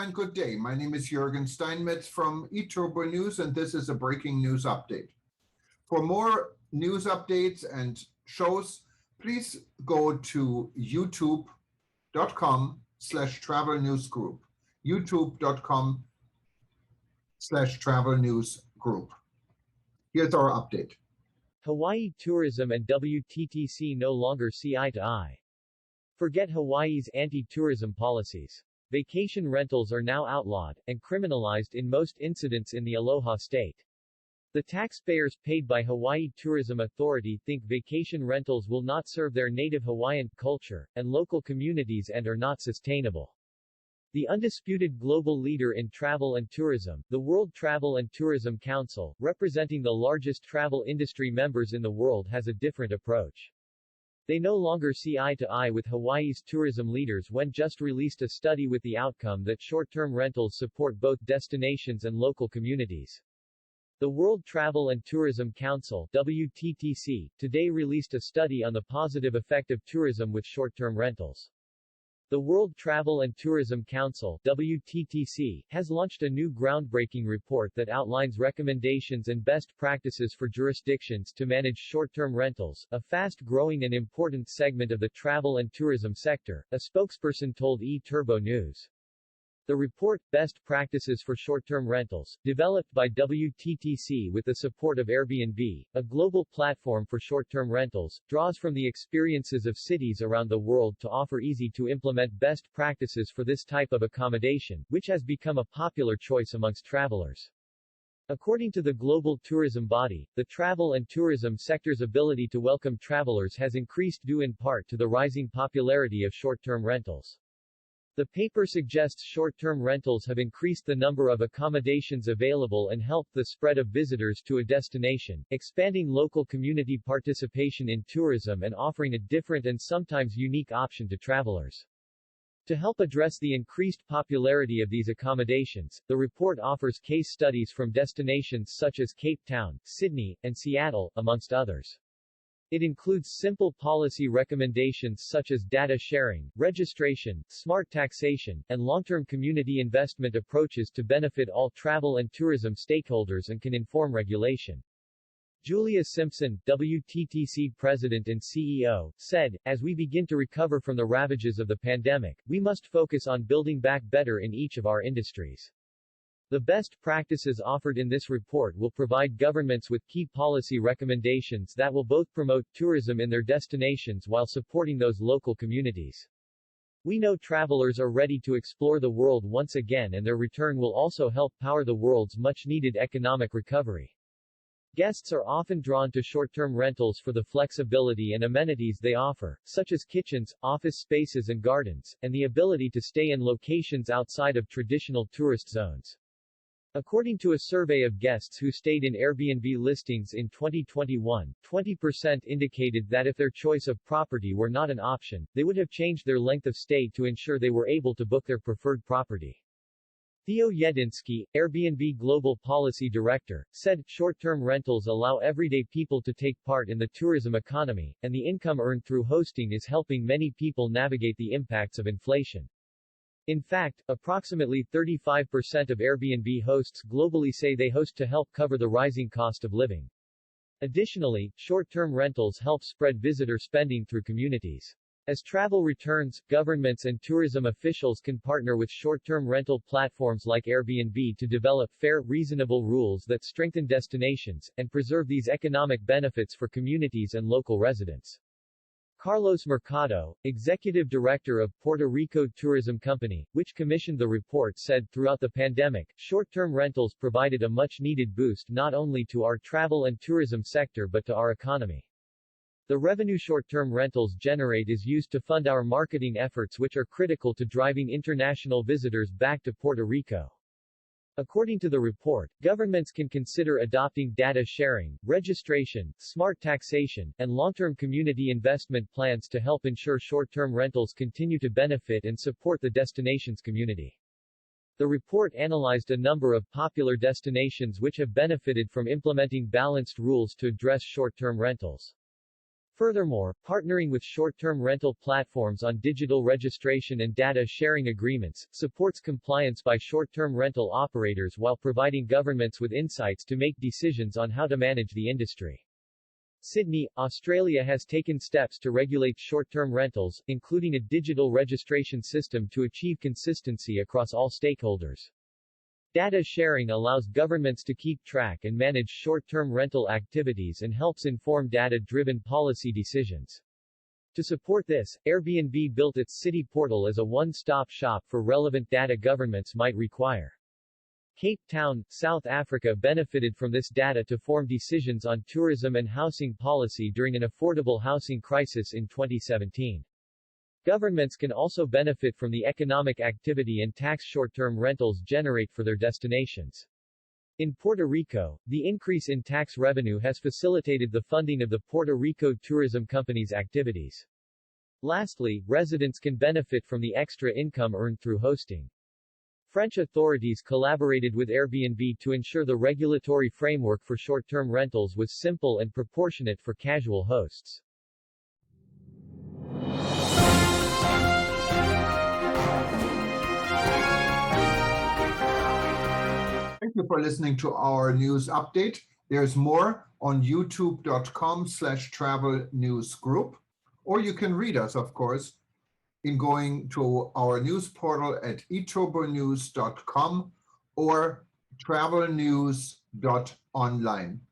and good day. My name is Jürgen Steinmetz from eTurboNews, and this is a breaking news update. For more news updates and shows, please go to youtube.com/travel news group. youtube.com/travel news group. Here's our update. Hawaii Tourism and WTTC no longer see eye to eye. Forget Hawaii's anti-tourism policies. Vacation rentals are now outlawed, and criminalized in most incidents in the Aloha State. The taxpayers paid by Hawaii Tourism Authority think vacation rentals will not serve their native Hawaiian culture, and local communities and are not sustainable. The undisputed global leader in travel and tourism, the World Travel and Tourism Council, representing the largest travel industry members in the world, has a different approach. They no longer see eye to eye with Hawaii's tourism leaders when just released a study with the outcome that short-term rentals support both destinations and local communities. The World Travel and Tourism Council, WTTC, today released a study on the positive effect of tourism with short-term rentals. The World Travel and Tourism Council, WTTC, has launched a new groundbreaking report that outlines recommendations and best practices for jurisdictions to manage short-term rentals, a fast-growing and important segment of the travel and tourism sector, a spokesperson told eTurboNews. The report, Best Practices for Short-Term Rentals, developed by WTTC with the support of Airbnb, a global platform for short-term rentals, draws from the experiences of cities around the world to offer easy-to-implement best practices for this type of accommodation, which has become a popular choice amongst travelers. According to the global tourism body, the travel and tourism sector's ability to welcome travelers has increased due in part to the rising popularity of short-term rentals. The paper suggests short-term rentals have increased the number of accommodations available and helped the spread of visitors to a destination, expanding local community participation in tourism and offering a different and sometimes unique option to travelers. To help address the increased popularity of these accommodations, the report offers case studies from destinations such as Cape Town, Sydney, and Seattle, amongst others. It includes simple policy recommendations such as data sharing, registration, smart taxation, and long-term community investment approaches to benefit all travel and tourism stakeholders and can inform regulation. Julia Simpson, WTTC President and CEO, said, "As we begin to recover from the ravages of the pandemic, we must focus on building back better in each of our industries. The best practices offered in this report will provide governments with key policy recommendations that will both promote tourism in their destinations while supporting those local communities. We know travelers are ready to explore the world once again, and their return will also help power the world's much-needed economic recovery. Guests are often drawn to short-term rentals for the flexibility and amenities they offer, such as kitchens, office spaces and gardens, and the ability to stay in locations outside of traditional tourist zones." According to a survey of guests who stayed in Airbnb listings in 2021, 20% indicated that if their choice of property were not an option, they would have changed their length of stay to ensure they were able to book their preferred property. Theo Yedinsky, Airbnb Global Policy Director, said, "Short-term rentals allow everyday people to take part in the tourism economy, and the income earned through hosting is helping many people navigate the impacts of inflation." In fact, approximately 35% of Airbnb hosts globally say they host to help cover the rising cost of living. Additionally, short-term rentals help spread visitor spending through communities. As travel returns, governments and tourism officials can partner with short-term rental platforms like Airbnb to develop fair, reasonable rules that strengthen destinations, and preserve these economic benefits for communities and local residents. Carlos Mercado, executive director of Puerto Rico Tourism Company, which commissioned the report, said, "Throughout the pandemic, short-term rentals provided a much-needed boost not only to our travel and tourism sector but to our economy. The revenue short-term rentals generate is used to fund our marketing efforts, which are critical to driving international visitors back to Puerto Rico." According to the report, governments can consider adopting data sharing, registration, smart taxation, and long-term community investment plans to help ensure short-term rentals continue to benefit and support the destination's community. The report analyzed a number of popular destinations which have benefited from implementing balanced rules to address short-term rentals. Furthermore, partnering with short-term rental platforms on digital registration and data sharing agreements supports compliance by short-term rental operators while providing governments with insights to make decisions on how to manage the industry. Sydney, Australia has taken steps to regulate short-term rentals, including a digital registration system to achieve consistency across all stakeholders. Data sharing allows governments to keep track and manage short-term rental activities and helps inform data-driven policy decisions. To support this, Airbnb built its city portal as a one-stop shop for relevant data governments might require. Cape Town, South Africa benefited from this data to form decisions on tourism and housing policy during an affordable housing crisis in 2017. Governments can also benefit from the economic activity and tax short-term rentals generate for their destinations. In Puerto Rico, the increase in tax revenue has facilitated the funding of the Puerto Rico tourism company's activities. Lastly, residents can benefit from the extra income earned through hosting. French authorities collaborated with Airbnb to ensure the regulatory framework for short-term rentals was simple and proportionate for casual hosts. Thank you for listening to our news update. There's more on youtube.com/travel news group, or you can read us, of course, in going to our news portal at eTurboNews.com or travelnews.online.